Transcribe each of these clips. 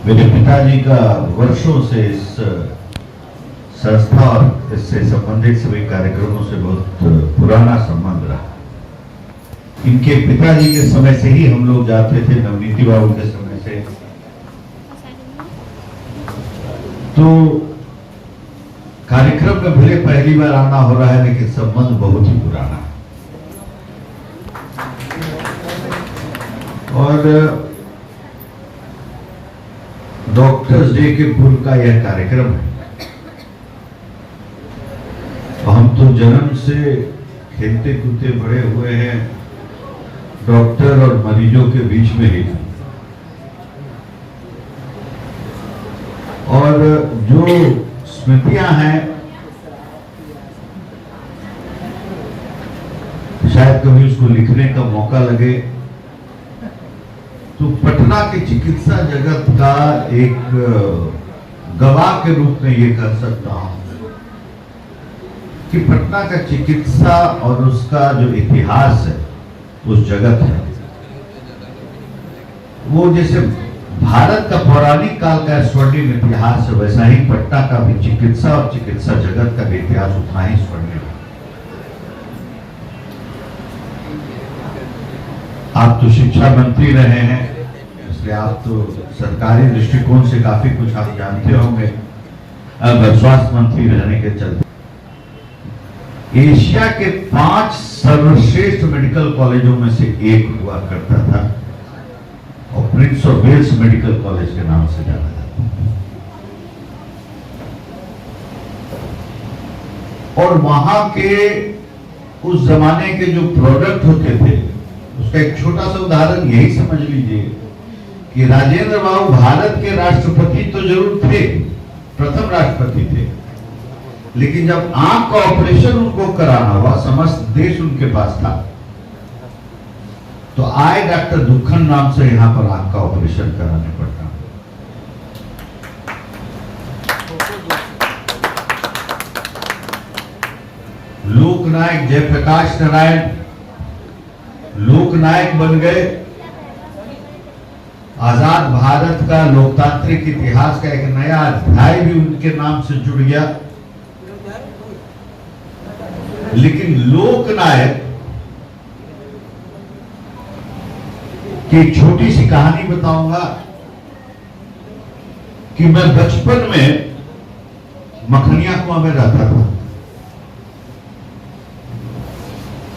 मेरे पिताजी का वर्षों से इस संस्था और इससे संबंधित सभी कार्यक्रमों से बहुत पुराना संबंध रहा। इनके पिताजी के समय से ही हम लोग जाते थे, नवनीति बाबू के समय से। तो कार्यक्रम में भले पहली बार आना हो रहा है, लेकिन संबंध बहुत ही पुराना है। और डॉक्टर्स डे के पूर्व का यह कार्यक्रम है। हम तो जन्म से खेलते कूदते बड़े हुए हैं डॉक्टर और मरीजों के बीच में ही। और जो स्मृतियां हैं, शायद कभी उसको लिखने का मौका लगे तो पटना के चिकित्सा जगत का एक गवाह के रूप में ये कह सकता हूं कि पटना का चिकित्सा और उसका जो इतिहास है, उस जगत है, वो जैसे भारत का पौराणिक काल का स्वर्णिम इतिहास है, वैसा ही पटना का भी चिकित्सा और चिकित्सा जगत का भी इतिहास उतना ही स्वर्णिम है। आप तो शिक्षा मंत्री रहे हैं, इसलिए आप तो सरकारी दृष्टिकोण से काफी कुछ आप जानते होंगे। स्वास्थ्य मंत्री रहने के चलते एशिया के 5 सर्वश्रेष्ठ मेडिकल कॉलेजों में से एक हुआ करता था और Prince of Wales Medical College के नाम से जाना जाता था। और वहां के उस जमाने के जो प्रोडक्ट होते थे, उसका एक छोटा सा उदाहरण यही समझ लीजिए कि राजेंद्र बाबू भारत के राष्ट्रपति तो जरूर थे, प्रथम राष्ट्रपति थे, लेकिन जब आंख का ऑपरेशन उनको कराना हुआ, समस्त देश उनके पास था, तो आए डॉक्टर दुखन नाम से यहां पर आंख का ऑपरेशन कराने पड़ता। लोकनायक जयप्रकाश नारायण लोकनायक बन गए। आजाद भारत का लोकतांत्रिक इतिहास का एक नया अध्याय भी उनके नाम से जुड़ गया। लेकिन लोकनायक की एक छोटी सी कहानी बताऊंगा कि मैं बचपन में मखनिया कुआं में रहता था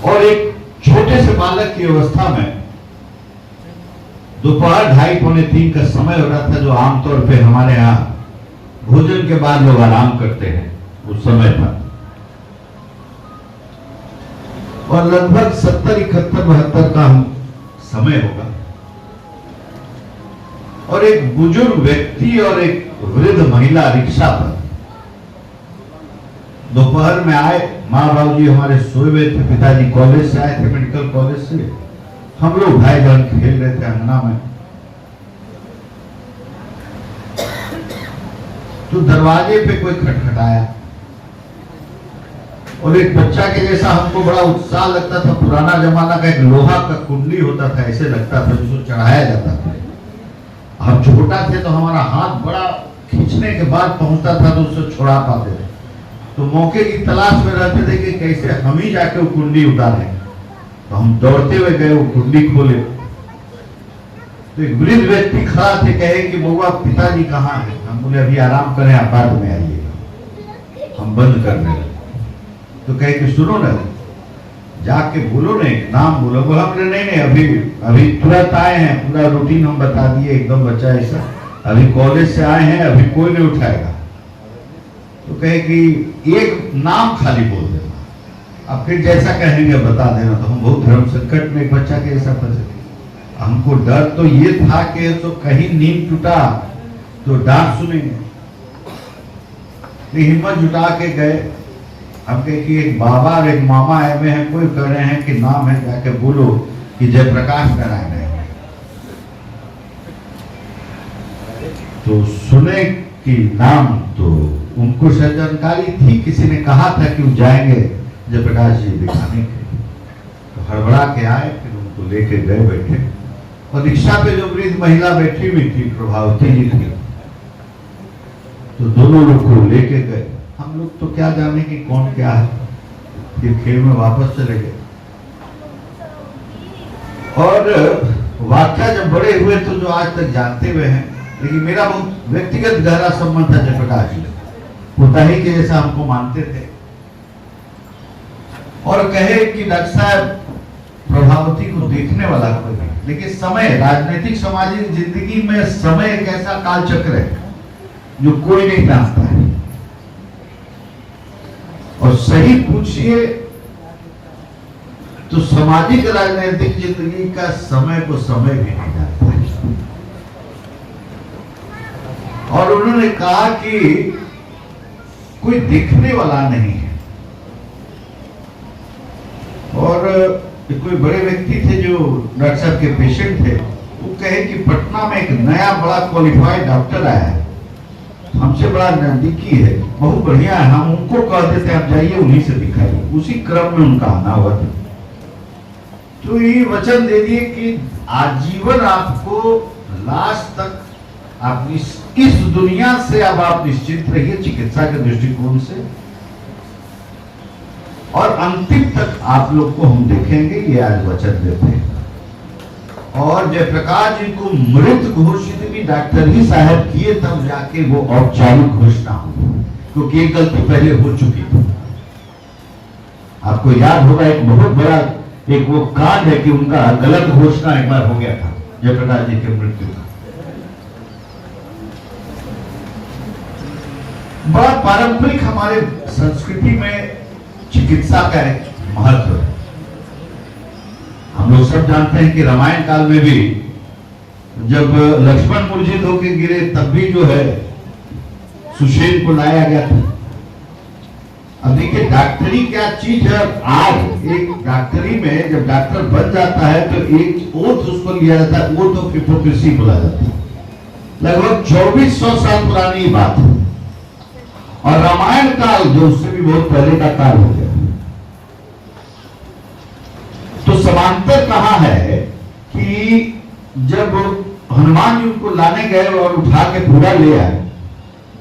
और एक छोटे से बालक की अवस्था में दोपहर 2:30-3 का समय हो रहा था, जो आमतौर पे हमारे यहाँ भोजन के बाद लोग आराम करते हैं, उस समय था। और लगभग 70, 71, 72 का समय होगा। और एक बुजुर्ग व्यक्ति और एक वृद्ध महिला रिक्शा पर दोपहर में आए। माँ बाबू जी हमारे सोए हुए थे, पिताजी कॉलेज से आए थे, मेडिकल कॉलेज से। हम लोग भाई बहन खेल रहे थे अंगना में। तो दरवाजे पे कोई खटखटाया और एक बच्चा के जैसा हमको बड़ा उत्साह लगता था। पुराना जमाना का एक लोहा का कुंडली होता था, ऐसे लगता था, जिसको चढ़ाया जाता था। हम छोटा थे तो हमारा हाथ बड़ा खींचने के बाद पहुंचता था तो उससे छुड़ा पाते थे। तो मौके की तलाश में रहते थे कि कैसे हम ही जाके वो कुंडली उतारें। तो हम दौड़ते हुए गए, वो कुंडली खोले तो एक वृद्ध व्यक्ति खड़ा थे, कहे कि बउआ पिताजी कहाँ है? हम बोले अभी आराम करें, आप बाद में आइएगा, हम बंद करने लगे। तो कहे कि सुनो ना, जाके बोलो ना, एक नाम बोलो। बोला हमने नहीं, अभी तुरंत आए हैं, पूरा रूटीन हम बता दिए, एकदम बच्चा ऐसा, अभी कॉलेज से आए हैं, अभी कोई नहीं उठाएगा। तो कहे कि एक नाम खाली बोल देना, अब फिर जैसा कहेंगे बता देना। तो हम बहुत धर्म संकट में एक बच्चा के ऐसा फंसे। हमको डर तो ये था कि तो कहीं नींद टूटा तो डांट सुनेंगे। हिम्मत जुटा के गए। हम कहे कि एक बाबा और एक मामा आए हुए हैं, कोई कह रहे हैं कि नाम है, जाके बोलो कि जयप्रकाश नारायण है। तो सुने कि नाम, तो उनको शायद जानकारी थी, किसी ने कहा था कि वो जाएंगे जयप्रकाश जी दिखाने के। तो हड़बड़ा के आए, फिर उनको लेके गए, बैठे। और रिक्शा पे जो वृद्ध महिला बैठी हुई थी प्रभावती जी थी, तो दोनों लोग को लेके गए। हम लोग तो क्या जाने कि कौन क्या है, ये खेल में वापस चले गए। और वाक्या जब बड़े हुए तो जो आज तक जानते हुए हैं, लेकिन मेरा बहुत व्यक्तिगत गहरा संबंध था जयप्रकाश जी, पुताही के जैसा हमको मानते थे। और कहे कि डॉक्टर साहब प्रभावती को देखने वाला कोई नहीं, लेकिन समय, राजनीतिक सामाजिक जिंदगी में समय एक ऐसा काल चक्र है जो कोई नहीं जानता है। और सही पूछिए तो सामाजिक राजनीतिक जिंदगी का समय को समय भी नहीं जानता है। और उन्होंने कहा कि कोई दिखने वाला नहीं है। और कोई बड़े व्यक्ति थे जो डॉक्टर साहब के पेशेंट थे, वो कहे कि पटना में एक नया बड़ा क्वालिफाइड डॉक्टर आया है, हमसे बड़ा नजदीकी है, बहुत बढ़िया है, हम उनको कह देते हैं आप जाइए उन्हीं से दिखाइए। उसी क्रम में उनका आना हुआ था। तो ये वचन दे दिए कि आजीवन आपको लास्ट तक आप इस दुनिया से अब आप निश्चित रहिए चिकित्सा के दृष्टिकोण से, और अंतिम तक आप लोग को हम देखेंगे, ये आज वचन देते हैं। और जयप्रकाश जी को मृत घोषित भी डॉक्टर ही साहब किए, तब जाके वो औपचारिक घोषणा हुई, क्योंकि एक गलती पहले हो चुकी थी। आपको याद होगा एक बहुत बड़ा एक वो कांड है कि उनका गलत घोषणा एक बार हो गया था जयप्रकाश जी के मृत्यु का। बड़ा पारंपरिक हमारे संस्कृति में चिकित्सा का एक महत्व है। हम लोग सब जानते हैं कि रामायण काल में भी जब लक्ष्मण मूर्छित होकर गिरे, तब भी जो है सुषेण को लाया गया था। अब देखिए डॉक्टरी क्या चीज है। आज एक डॉक्टरी में जब डॉक्टर बन जाता है तो एक ओथ उसको लिया जाता है, ओथ ऑफ हिपोक्रेसी बोला जाता है। लगभग 2400 साल पुरानी बात है। और रामायण काल जो उससे भी बहुत पहले का काल हो गया। तो समांतर कहा है कि जब हनुमान जी उनको लाने गए और उठा के पूरा ले आए,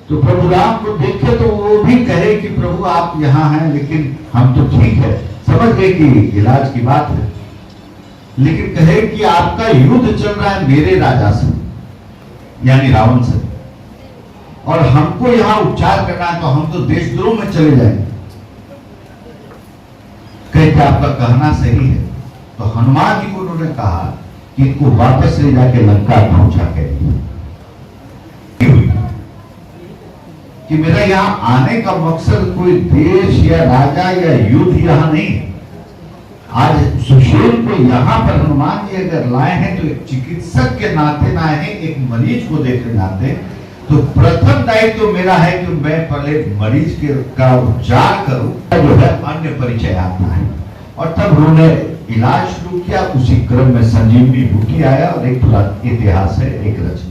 तो प्रभु राम को देखे तो वो भी कहे कि प्रभु आप यहाँ हैं, लेकिन हम तो ठीक है, समझ गए कि इलाज की बात है, लेकिन कहे कि आपका युद्ध चल रहा है मेरे राजा से, यानी रावण से, और हमको यहाँ उपचार करना है, तो हम तो देशद्रोह में चले जाएंगे। कहते आपका कहना सही है। तो हनुमान जी को उन्होंने कहा कि इनको वापस ले जाके लंका पहुंचा के कि मेरा यहाँ आने का मकसद कोई देश या राजा या युद्ध यहाँ नहीं है। आज सुषेण को यहाँ पर हनुमान जी अगर लाए हैं तो एक चिकित्सक के नाते ना है, एक मरीज को देखने नाते। तो प्रथम दायित्व तो मेरा है कि मैं पहले मरीज के का उपचार करूं, जो है अन्य परिचय आता है। और तब उन्होंने इलाज शुरू किया। उसी क्रम में संजीवनी बूटी आया और एक इतिहास है, एक रचना।